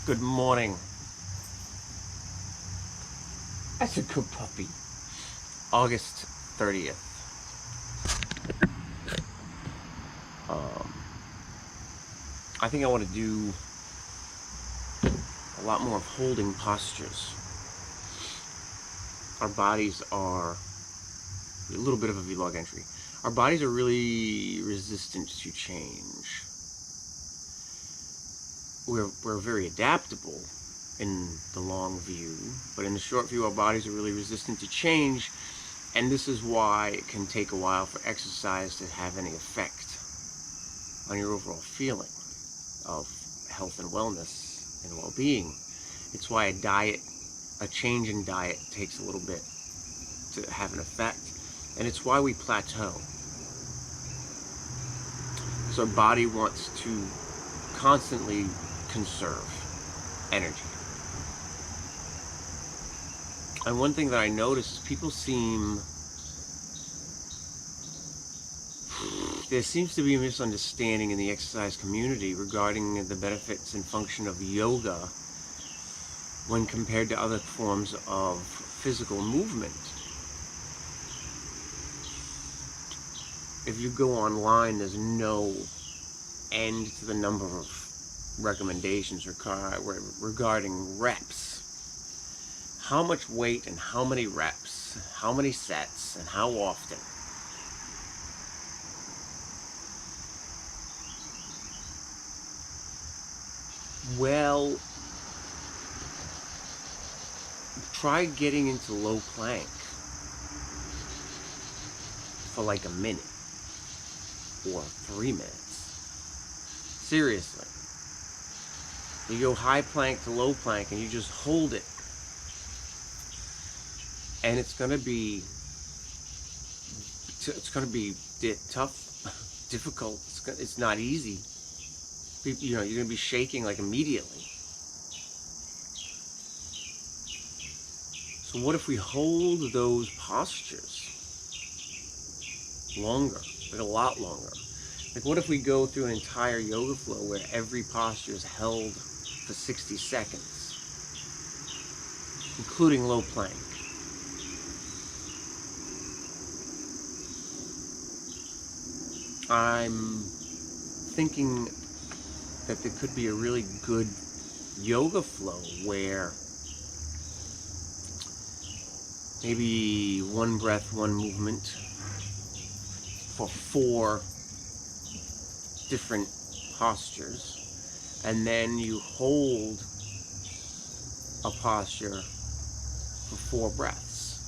Good morning. That's a good puppy. August 30th. I think I want to do a lot more of holding postures. Our bodies are a little bit of a vlog entry. Our bodies are really resistant to change. We're very adaptable in the long view, but in the short view, our bodies are really resistant to change, and this is why it can take a while for exercise to have any effect on your overall feeling of health and wellness and well-being. It's why a change in diet takes a little bit to have an effect, and it's why we plateau. Because our body wants to constantly conserve energy. And one thing that I notice is there seems to be a misunderstanding in the exercise community regarding the benefits and function of yoga when compared to other forms of physical movement. If you go online, there's no end to the number of recommendations regarding reps. How much weight and how many reps, how many sets, and how often. Well, try getting into low plank for like a minute or 3 minutes. Seriously. You go high plank to low plank and you just hold it. And it's gonna be tough, difficult. It's not easy. You're gonna be shaking like immediately. So what if we hold those postures longer, like a lot longer? Like what if we go through an entire yoga flow where every posture is held for 60 seconds, including low plank? I'm thinking that there could be a really good yoga flow where maybe one breath, one movement for 4 different postures, and then you hold a posture for 4 breaths.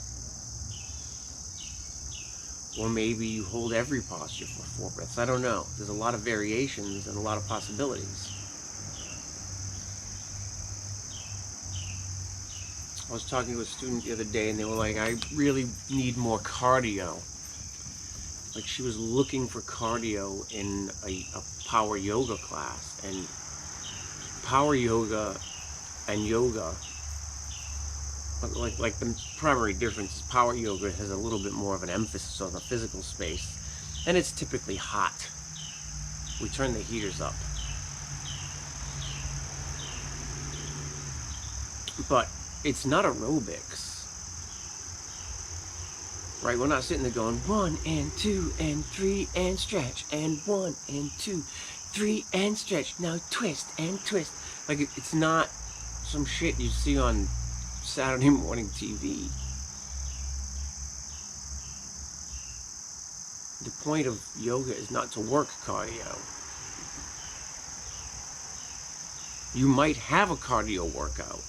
Or maybe you hold every posture for 4 breaths. I don't know. There's a lot of variations and a lot of possibilities. I was talking to a student the other day and they were like, I really need more cardio. Like she was looking for cardio in a power yoga class, and power yoga and yoga, like the primary difference is power yoga has a little bit more of an emphasis on the physical space, and it's typically hot. We turn the heaters up. But it's not aerobics. Right, we're not sitting there going 1 and 2 and 3 and stretch and 1 and 2, 3 and stretch. Now twist and twist. Like it's not some shit you see on Saturday morning TV. The point of yoga is not to work cardio. You might have a cardio workout,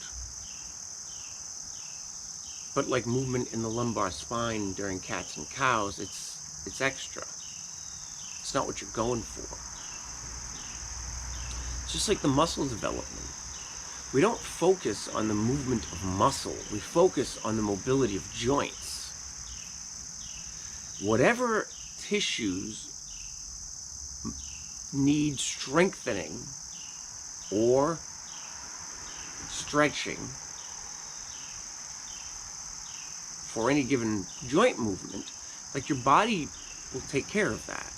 but like movement in the lumbar spine during cats and cows, it's extra. It's not what you're going for. It's just like the muscle development. We don't focus on the movement of muscle. We focus on the mobility of joints. Whatever tissues need strengthening or stretching for any given joint movement, like your body will take care of that.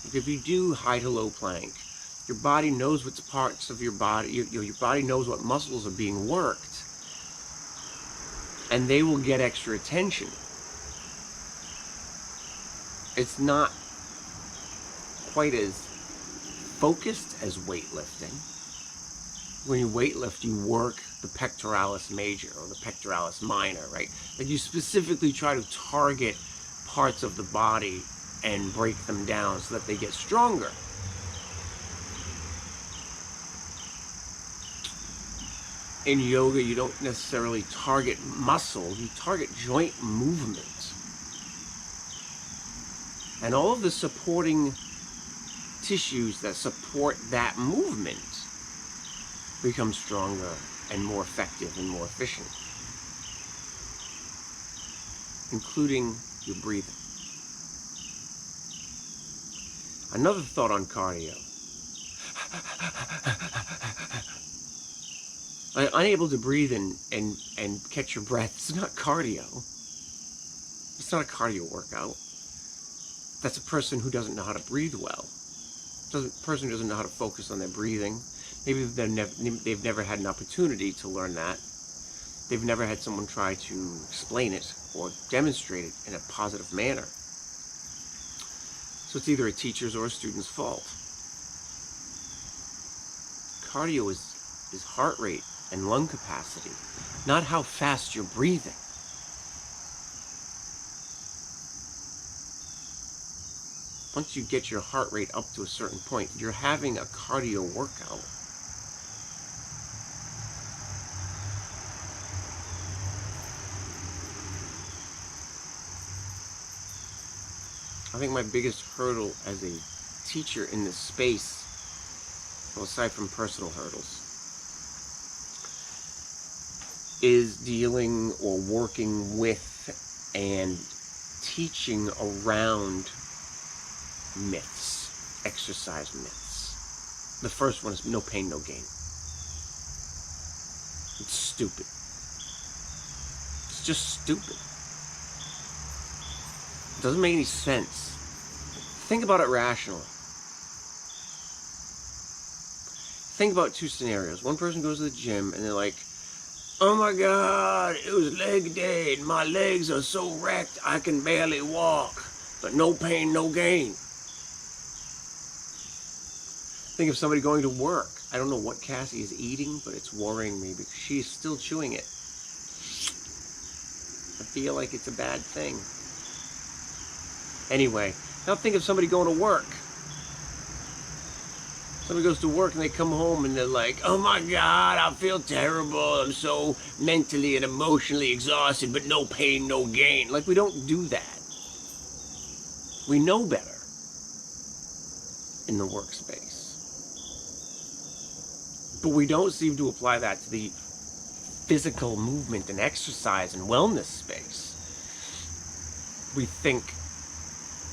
Like if you do high to low plank, Your body knows which parts of your body, your body knows what muscles are being worked, and they will get extra attention. It's not quite as focused as weightlifting. When you weightlift, you work the pectoralis major or the pectoralis minor, right? Like you specifically try to target parts of the body and break them down so that they get stronger. In yoga, you don't necessarily target muscle, you target joint movement. And all of the supporting tissues that support that movement become stronger and more effective and more efficient, including your breathing. Another thought on cardio. Unable to breathe and catch your breath, it's not cardio. It's not a cardio workout. That's a person who doesn't know how to breathe well. A person who doesn't know how to focus on their breathing. Maybe they've never had an opportunity to learn that. They've never had someone try to explain it or demonstrate it in a positive manner. So it's either a teacher's or a student's fault. Cardio is heart rate and lung capacity, not how fast you're breathing. Once you get your heart rate up to a certain point, you're having a cardio workout. I think my biggest hurdle as a teacher in this space, well, aside from personal hurdles, is dealing or working with and teaching around myths, exercise myths. The first one is no pain, no gain. It's stupid. It's just stupid. It doesn't make any sense. Think about it rationally. Think about two scenarios. One person goes to the gym and they're like, oh my God, it was leg day and my legs are so wrecked I can barely walk. But no pain, no gain. Think of somebody going to work. I don't know what Cassie is eating, but it's worrying me because she's still chewing it. I feel like it's a bad thing. Anyway, now think of somebody going to work. Somebody goes to work and they come home and they're like, oh my God, I feel terrible. I'm so mentally and emotionally exhausted, but no pain, no gain. Like, we don't do that. We know better in the workspace. But we don't seem to apply that to the physical movement and exercise and wellness space. We think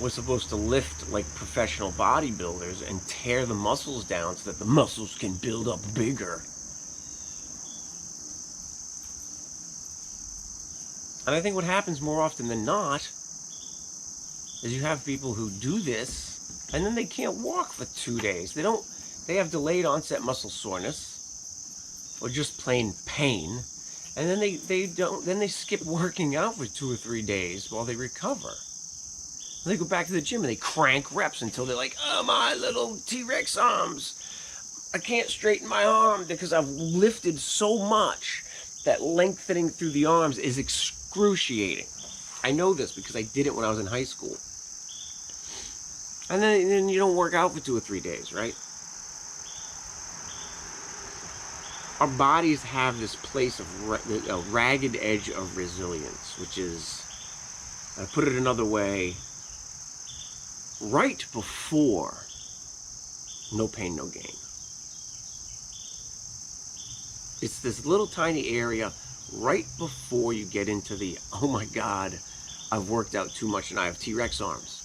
we're supposed to lift like professional bodybuilders and tear the muscles down so that the muscles can build up bigger. And I think what happens more often than not is you have people who do this and then they can't walk for 2 days. They have delayed onset muscle soreness or just plain pain, and then they skip working out for 2 or 3 days while they recover. And they go back to the gym and they crank reps until they're like, oh, my little T-Rex arms. I can't straighten my arm because I've lifted so much that lengthening through the arms is excruciating. I know this because I did it when I was in high school. And then you don't work out for 2 or 3 days, right? Our bodies have this place of a ragged edge of resilience, which is, I put it another way, right before no pain, no gain. It's this little tiny area right before you get into the, oh my God, I've worked out too much and I have T-Rex arms.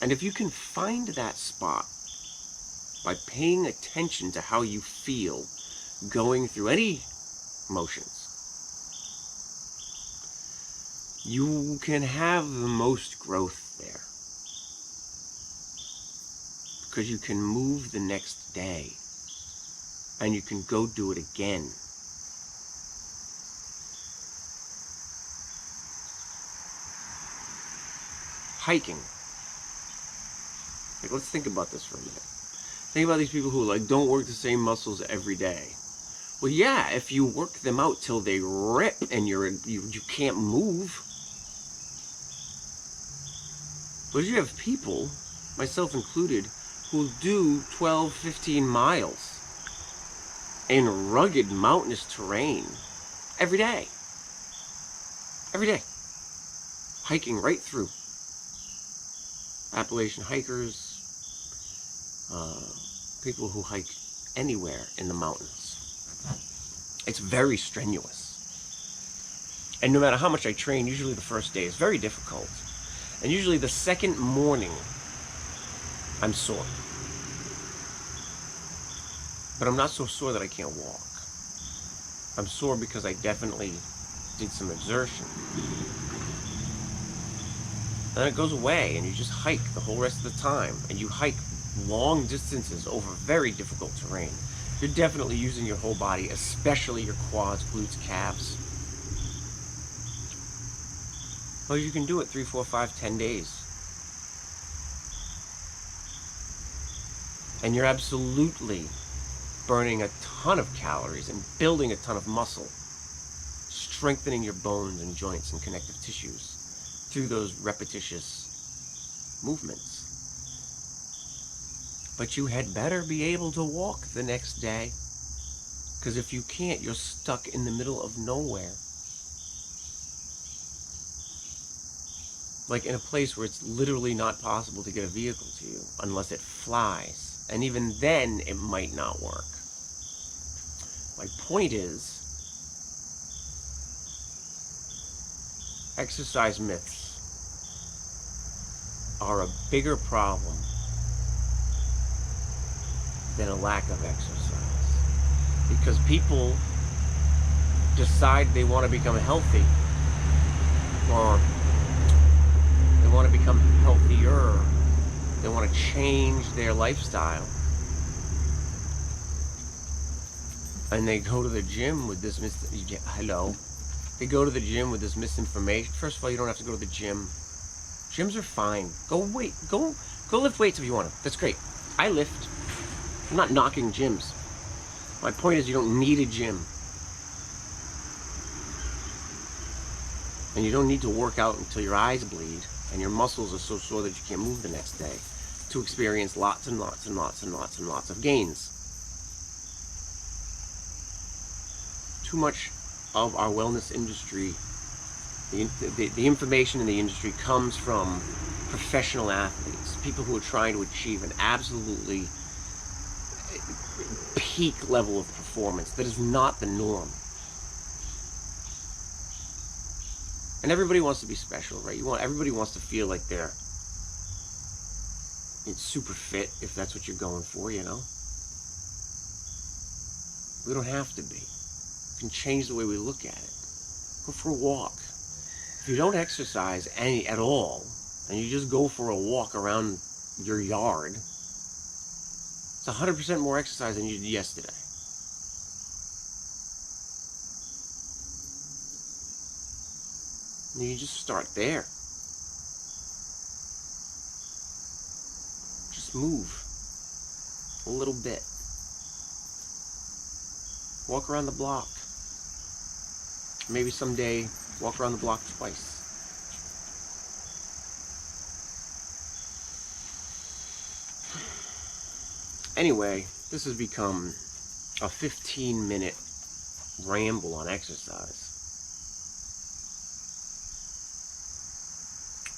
And if you can find that spot by paying attention to how you feel going through any motions, you can have the most growth there. because you can move the next day and you can go do it again. Hiking. Like, let's think about this for a minute. Think about these people who like don't work the same muscles every day. Well, yeah, if you work them out till they rip and you can't move. But you have people, myself included, who do 12, 15 miles in rugged mountainous terrain every day. Every day. Hiking right through. Appalachian hikers, people who hike anywhere in the mountains. It's very strenuous. And no matter how much I train, usually the first day is very difficult. And usually the second morning, I'm sore. But I'm not so sore that I can't walk. I'm sore because I definitely did some exertion. And then it goes away, and you just hike the whole rest of the time. And you hike long distances over very difficult terrain. You're definitely using your whole body, especially your quads, glutes, calves. Well, you can do it 3, 4, 5, 10 days. And you're absolutely burning a ton of calories and building a ton of muscle, strengthening your bones and joints and connective tissues through those repetitious movements. But you had better be able to walk the next day, because if you can't, you're stuck in the middle of nowhere. Like in a place where it's literally not possible to get a vehicle to you unless it flies. And even then, it might not work. My point is, exercise myths are a bigger problem than a lack of exercise. Because people decide they want to become healthy, or they want to become healthier, they want to change their lifestyle, and they go to the gym with this they go to the gym with this misinformation. First of all, you don't have to go to the gym. Gyms are fine. Go lift weights if you want to. That's great. I lift. I'm not knocking gyms. My point is, you don't need a gym. And you don't need to work out until your eyes bleed and your muscles are so sore that you can't move the next day to experience lots and lots and lots and lots and lots of gains. Too much of our wellness industry, the information in the industry comes from professional athletes, people who are trying to achieve an absolutely peak level of performance that is not the norm. And everybody wants to be special, right? Everybody wants to feel like they're super fit, if that's what you're going for, you know? We don't have to be. We can change the way we look at it. Go for a walk. If you don't exercise at all, and you just go for a walk around your yard, it's 100% more exercise than you did yesterday. And you can just start there. Just move a little bit. Walk around the block. Maybe someday walk around the block twice. Anyway, this has become a 15-minute ramble on exercise.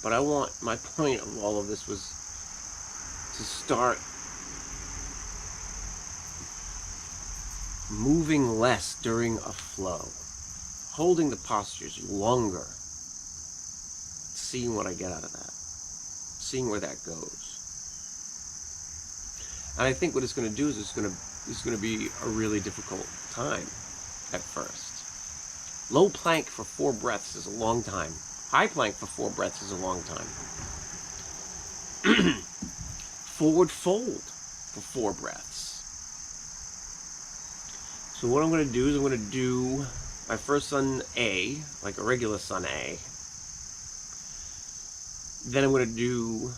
But my point of all of this was to start moving less during a flow, holding the postures longer, seeing what I get out of that, seeing where that goes. And I think what it's going to do is it's going to be a really difficult time at first. Low plank for 4 breaths is a long time. High plank for 4 breaths is a long time. forward fold for 4 breaths. So what I'm going to do is I'm going to do my first sun A, like a regular sun A. Then I'm going to do,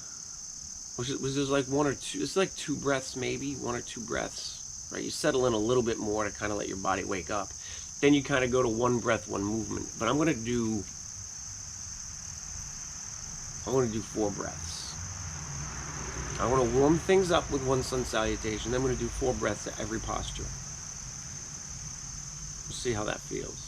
which is like 1 or 2, it's like 2 breaths maybe, 1 or 2 breaths, right? You settle in a little bit more to kind of let your body wake up. Then you kind of go to 1 breath, 1 movement. But I'm going to do 4 breaths. I want to warm things up with 1 sun salutation. Then I'm going to do 4 breaths at every posture. We'll see how that feels.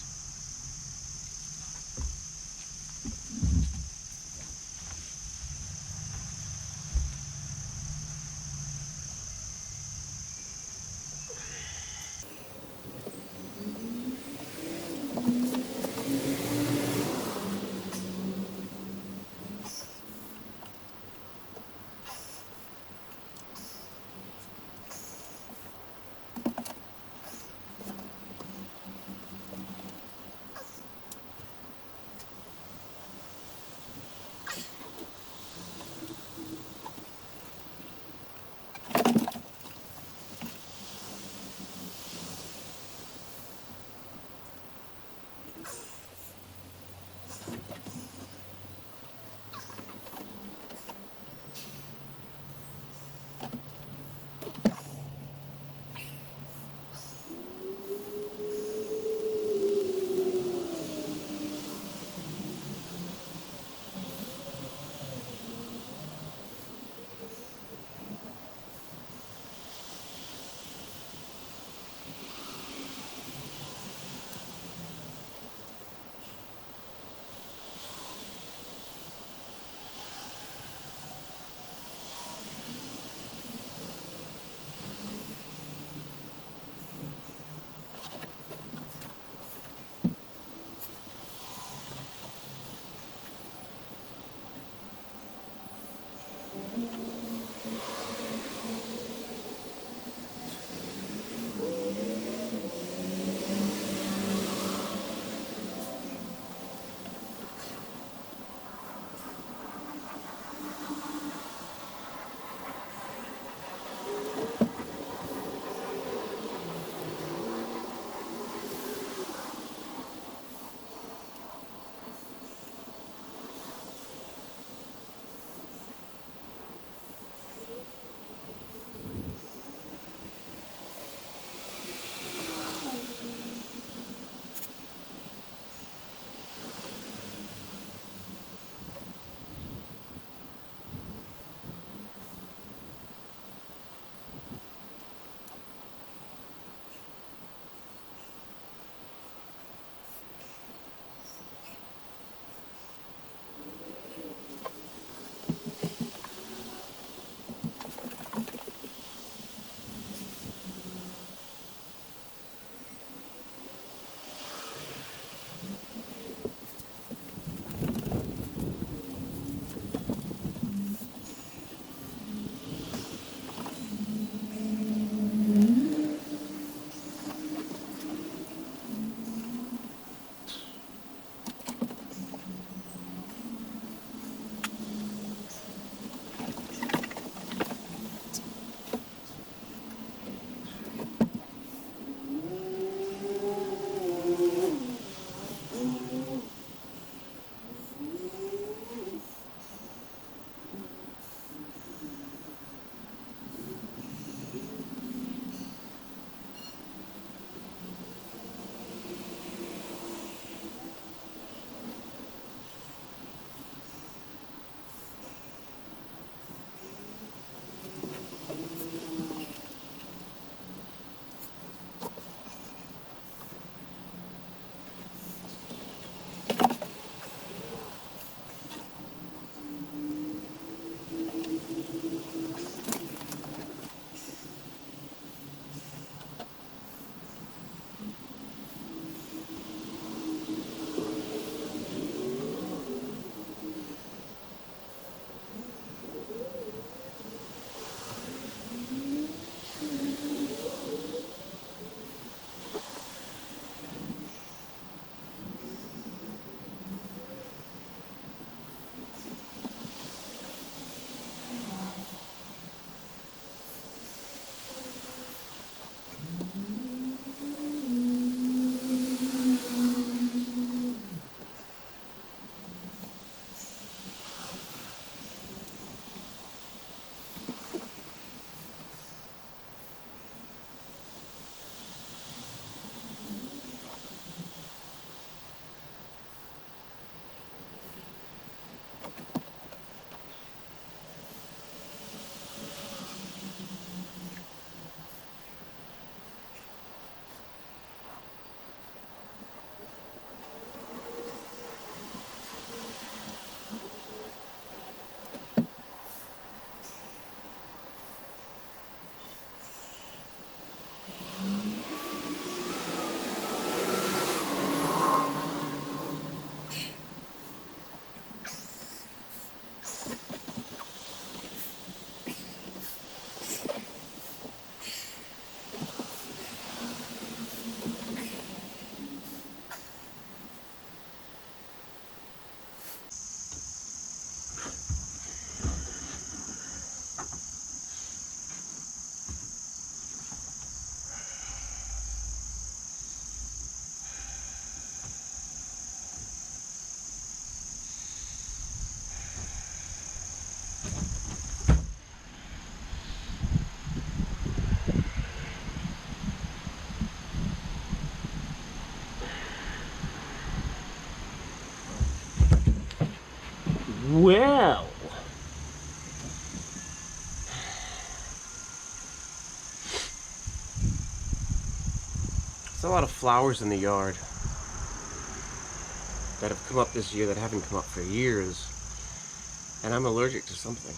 There's a lot of flowers in the yard that have come up this year that haven't come up for years, and I'm allergic to something.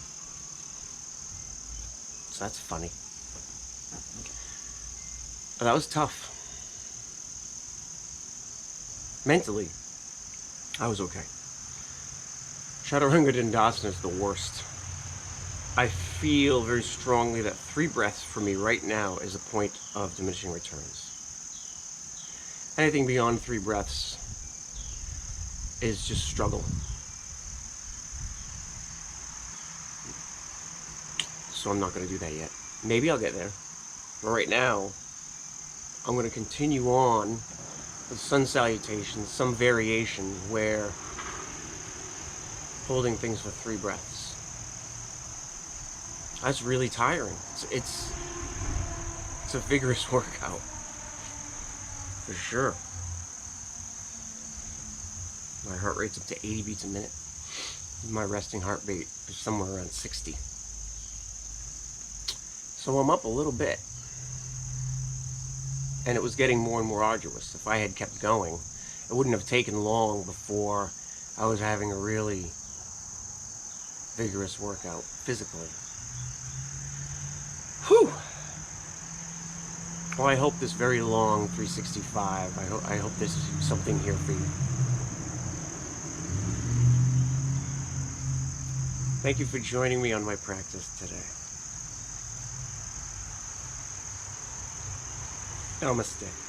So that's funny. That was tough. Mentally, I was okay. Chaturanga Dandasana is the worst. I feel very strongly that 3 breaths for me right now is a point of diminishing returns. Anything beyond 3 breaths is just struggle. So I'm not going to do that yet. Maybe I'll get there. But right now, I'm going to continue on with sun salutations, some variation where holding things for 3 breaths. That's really tiring. It's a vigorous workout. For sure. My heart rate's up to 80 beats a minute. My resting heart rate is somewhere around 60. So I'm up a little bit. And it was getting more and more arduous. If I had kept going, it wouldn't have taken long before I was having a really vigorous workout physically. Whew! Well, I hope this very long 365, I hope there's something here for you. Thank you for joining me on my practice today. Namaste.